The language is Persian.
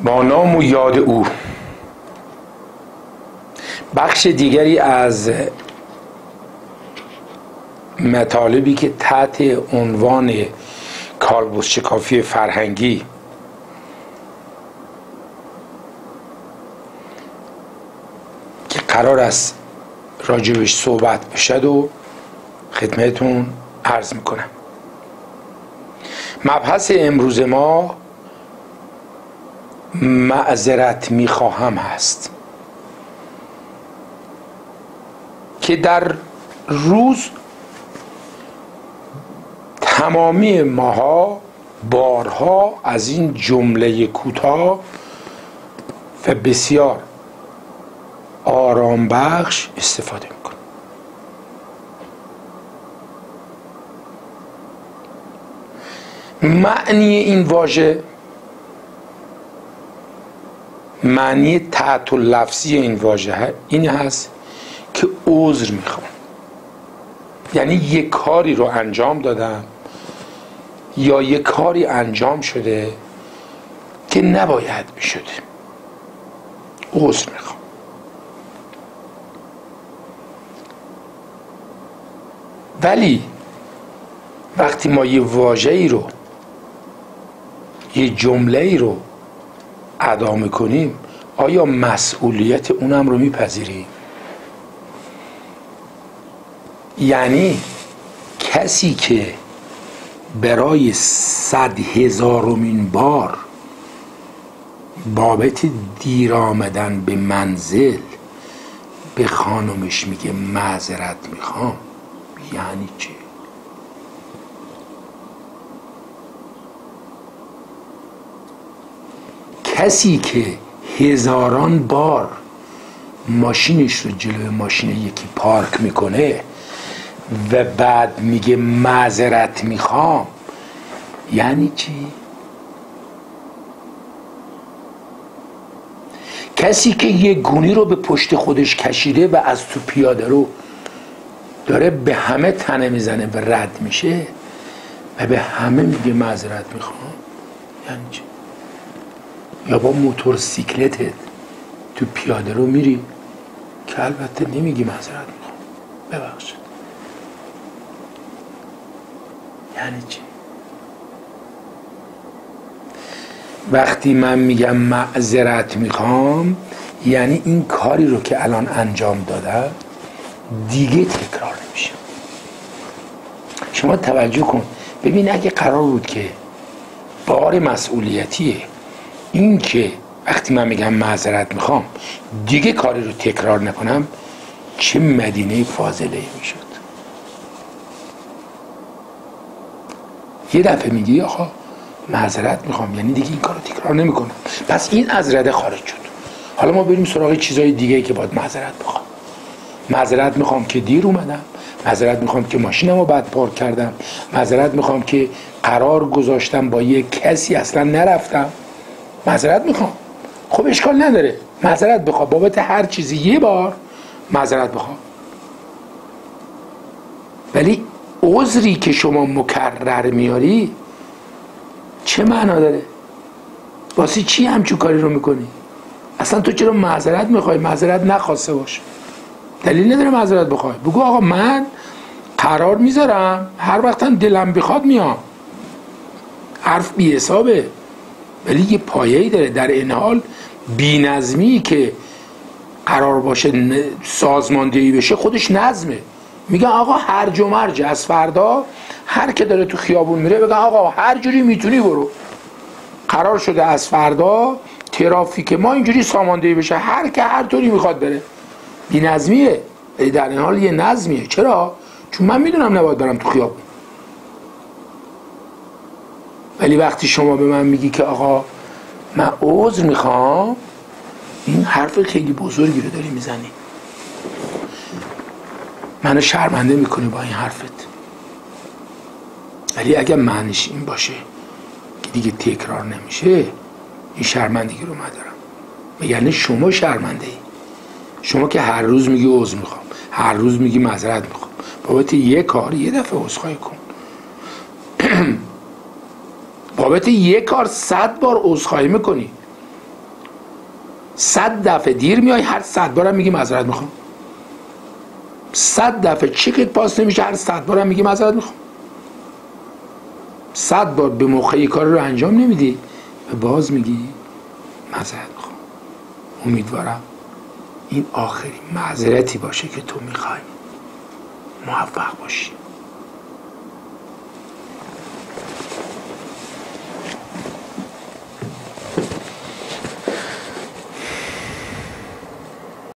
با نام و یاد او. بخش دیگری از مطالبی که تحت عنوان کالبدشکافی فرهنگی که قرار است راجبش صحبت بشد و خدمتون عرض میکنم. مبحث امروز ما معذرت میخواهم هست که در روز تمامی ماها بارها از این جمله کوتاه و بسیار آرام بخش استفاده میکنیم. معنی این واژه، معنی تحت لفظی این واژه این هست که عذر میخوام، یعنی یک کاری رو انجام دادم یا یک کاری انجام شده که نباید میشده، عذر میخوام. ولی وقتی ما یه واژه‌ای رو، یه جمله‌ای رو ادا میکنیم، آیا مسئولیت اونم رو میپذیریم؟ یعنی کسی که برای 100,000مین بار بابت دیر آمدن به منزل به خانمش میگه معذرت میخوام، یعنی چه؟ کسی که هزاران بار ماشینش رو جلوی ماشین یکی پارک میکنه و بعد میگه معذرت میخوام، یعنی چی؟ کسی که یه گونی رو به پشت خودش کشیده و از تو پیاده رو داره به همه تنه میزنه و رد میشه و به همه میگه معذرت میخوام، یعنی چی؟ یا با موتورسیکلتت تو پیاده رو میری که البته نمیگی معذرت میخوام، ببخشید، یعنی چی؟ وقتی من میگم معذرت میخوام، یعنی این کاری رو که الان انجام دادم دیگه تکرار نمیشه. شما توجه کن ببین، اگه قرار بود که بار مسئولیتیه این که وقتی من میگم معذرت میخوام دیگه کاری رو تکرار نکنم، چه مدینه فاضله میشد. یه دفعه میگی آقا معذرت میخوام، یعنی دیگه این کار رو تکرار نمیکنم، پس این از رده خارج شد. حالا ما بریم سراغ چیزای دیگه که باید معذرت میخوام. معذرت میخوام که دیر اومدم، معذرت میخوام که ماشینمو بعد پارک کردم، معذرت میخوام که قرار گذاشتم با یه کسی اصلا نرفتم، معذرت میخوام. خب اشکال نداره، معذرت بخوام بابت هر چیزی یه بار معذرت بخوام. ولی عذری که شما مکرر میاری چه معنا داره؟ واسه چی همچون کاری رو میکنی؟ اصلا تو چرا معذرت میخوای؟ معذرت نخواسته باش، دلیل نداره معذرت بخوای. بگو آقا من قرار میذارم هر وقتم دلم بخواد میام. حرف بی حسابه ولی یه پایه‌ای داره. در این حال بی‌نظمی که قرار باشه سازماندهی بشه خودش نظمه. میگن آقا هرج و مرج، از فردا هر که داره تو خیابون میره بگن آقا هر جوری میتونی برو. قرار شده از فردا ترافیک ما اینجوری ساماندهی بشه، هر که هر طوری میخواد بره. بی‌نظمیه ولی در این حال یه نظمیه. چرا؟ چون من میدونم نباید برم تو خیابون. ولی وقتی شما به من میگی که آقا من عذر میخوام، این حرف خیلی بزرگی رو داری میزنی، منو شرمنده میکنی با این حرفت. ولی اگر معنیش این باشه که دیگه تکرار نمیشه، این شرمندگی رو ندارم. یعنی شما شرمنده ای، شما که هر روز میگی عذر میخوام، هر روز میگی معذرت میخوام، بابت یه کار یه دفعه عذرخواهی کن. بابت یه کار 100 بار عذرخواهی میکنی، 100 دفعه دیر میای، هر 100 بارم میگی معذرت میخوام. 100 دفعه چکت پاس نمیشه، هر 100 بارم میگی معذرت میخوام. 100 بار به موقع کار رو انجام نمیدی و باز میگی معذرت میخوام. امیدوارم این آخرین معذرتی باشه که تو میخوای. موفق باشی.